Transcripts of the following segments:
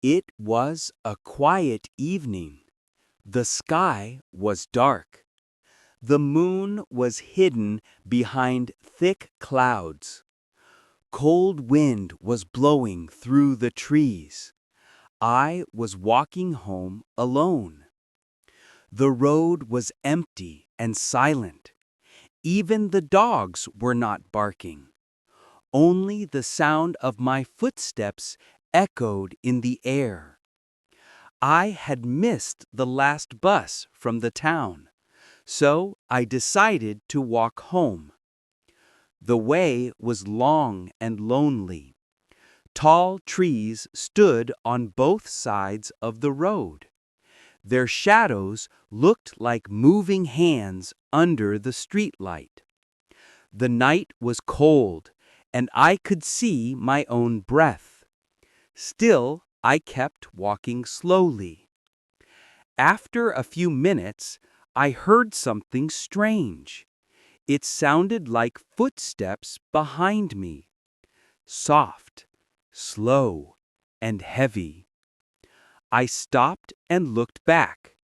It was a quiet evening. The sky was dark. The moon was hidden behind thick clouds. Cold wind was blowing through the trees. I was walking home alone. The road was empty and silent. Even the dogs were not barking. Only the sound of my footsteps echoed in the air. I had missed the last bus from the town, so I decided to walk home. The way was long and lonely. Tall trees stood on both sides of the road. Their shadows looked like moving hands under the streetlight. The night was cold, and I could see my own breath. Still, I kept walking slowly. After a few minutes, I heard something strange. It sounded like footsteps behind me. Soft, slow, and heavy. I stopped and looked back.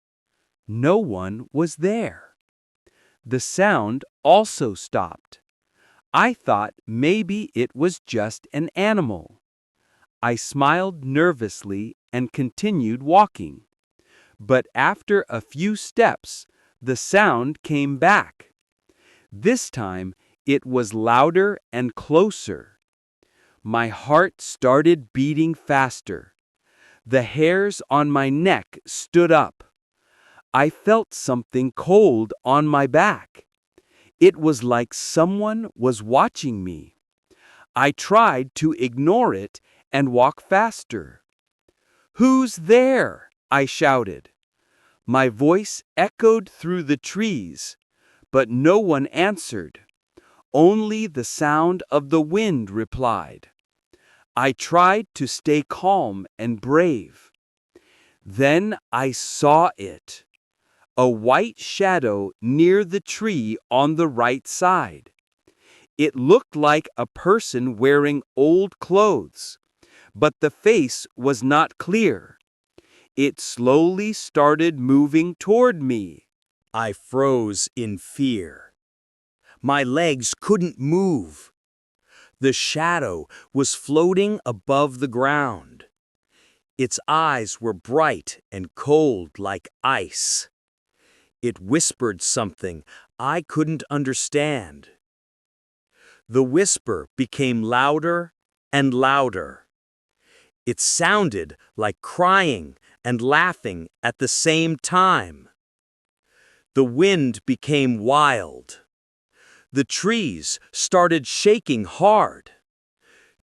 No one was there. The sound also stopped. I thought maybe it was just an animal. I smiled nervously and continued walking. But after a few steps, the sound came back. This time, it was louder and closer. My heart started beating faster. The hairs on my neck stood up. I felt something cold on my back. It was like someone was watching me. I tried to ignore it and walk faster. "Who's there?" I shouted. My voice echoed through the trees, but no one answered. Only the sound of the wind replied. I tried to stay calm and brave. Then I saw it. A white shadow near the tree on the right side. It looked like a person wearing old clothes, but the face was not clear. It slowly started moving toward me. I froze in fear. My legs couldn't move. The shadow was floating above the ground. Its eyes were bright and cold like ice. It whispered something I couldn't understand. The whisper became louder and louder. It sounded like crying and laughing at the same time. The wind became wild. The trees started shaking hard.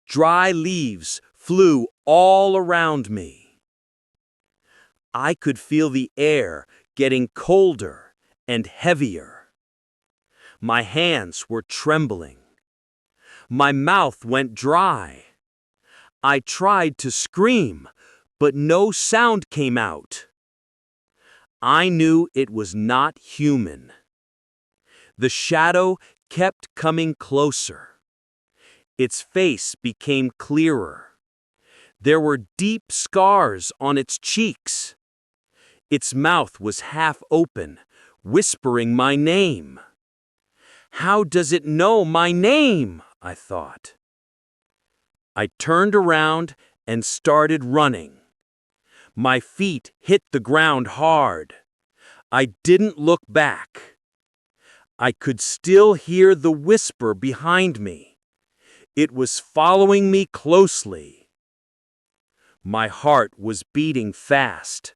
Dry leaves flew all around me. I could feel the air getting colder and heavier. My hands were trembling. My mouth went dry. I tried to scream, but no sound came out. I knew it was not human. The shadow kept coming closer. Its face became clearer. There were deep scars on its cheeks. Its mouth was half open, whispering my name. How does it know my name? I thought. I turned around and started running. My feet hit the ground hard. I didn't look back. I could still hear the whisper behind me. It was following me closely. My heart was beating fast.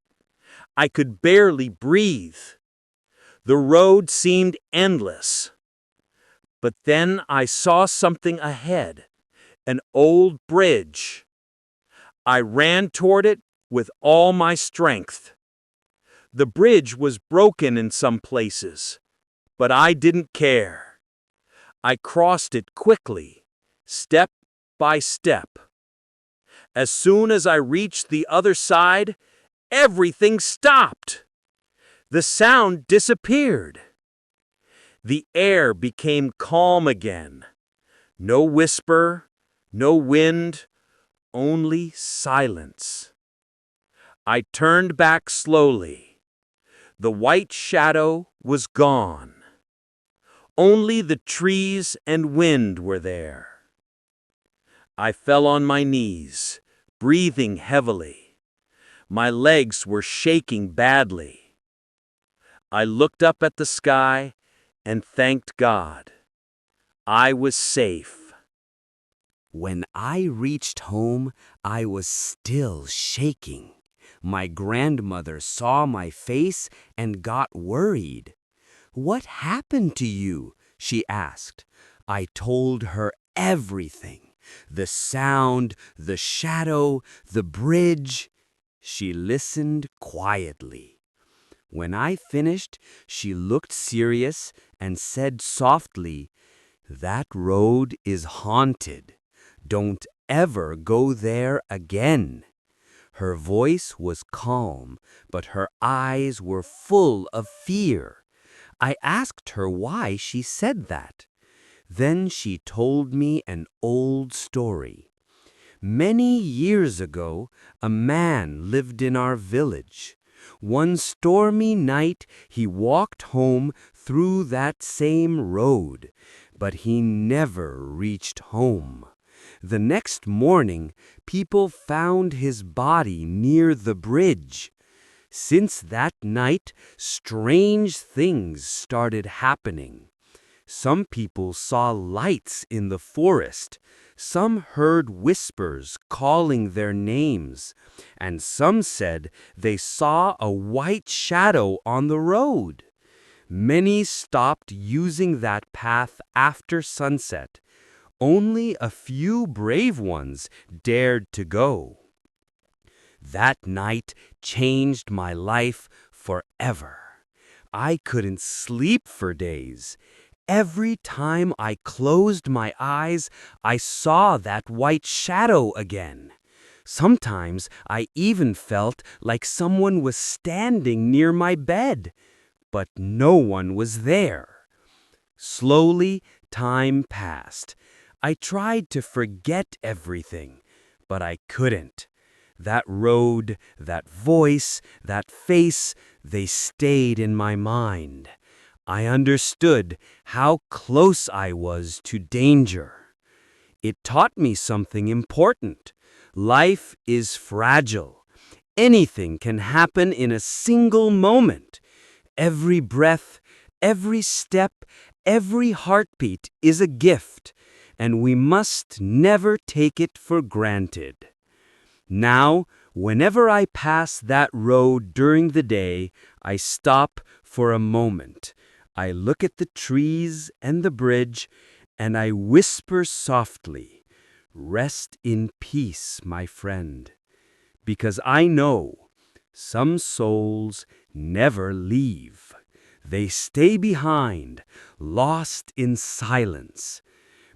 I could barely breathe. The road seemed endless. But then I saw something ahead, an old bridge. I ran toward it with all my strength. The bridge was broken in some places, but I didn't care. I crossed it quickly, step by step. As soon as I reached the other side, everything stopped. The sound disappeared. The air became calm again. No whisper, no wind, only silence. I turned back slowly. The white shadow was gone. Only the trees and wind were there. I fell on my knees, breathing heavily. My legs were shaking badly. I looked up at the sky and thanked God. I was safe. When I reached home, I was still shaking. My grandmother saw my face and got worried. "What happened to you?" she asked. I told her everything. The sound, the shadow, the bridge. She listened quietly. When I finished, she looked serious and said softly, "That road is haunted. Don't ever go there again." Her voice was calm, but her eyes were full of fear. I asked her why she said that. Then she told me an old story. Many years ago, a man lived in our village. One stormy night, he walked home through that same road, but he never reached home. The next morning, people found his body near the bridge. Since that night, strange things started happening. Some people saw lights in the forest. Some heard whispers calling their names. And some said they saw a white shadow on the road. Many stopped using that path after sunset. Only a few brave ones dared to go. That night changed my life forever. I couldn't sleep for days. Every time I closed my eyes, I saw that white shadow again. Sometimes I even felt like someone was standing near my bed, but no one was there. Slowly, time passed. I tried to forget everything, but I couldn't. That road, that voice, that face, they stayed in my mind. I understood how close I was to danger. It taught me something important. Life is fragile. Anything can happen in a single moment. Every breath, every step, every heartbeat is a gift, and we must never take it for granted. Now, whenever I pass that road during the day, I stop for a moment. I look at the trees and the bridge, and I whisper softly, "Rest in peace, my friend." Because I know some souls never leave. They stay behind, lost in silence,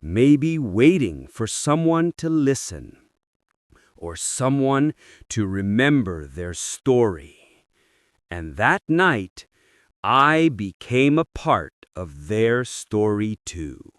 maybe waiting for someone to listen, or someone to remember their story. And that night, I became a part of their story too.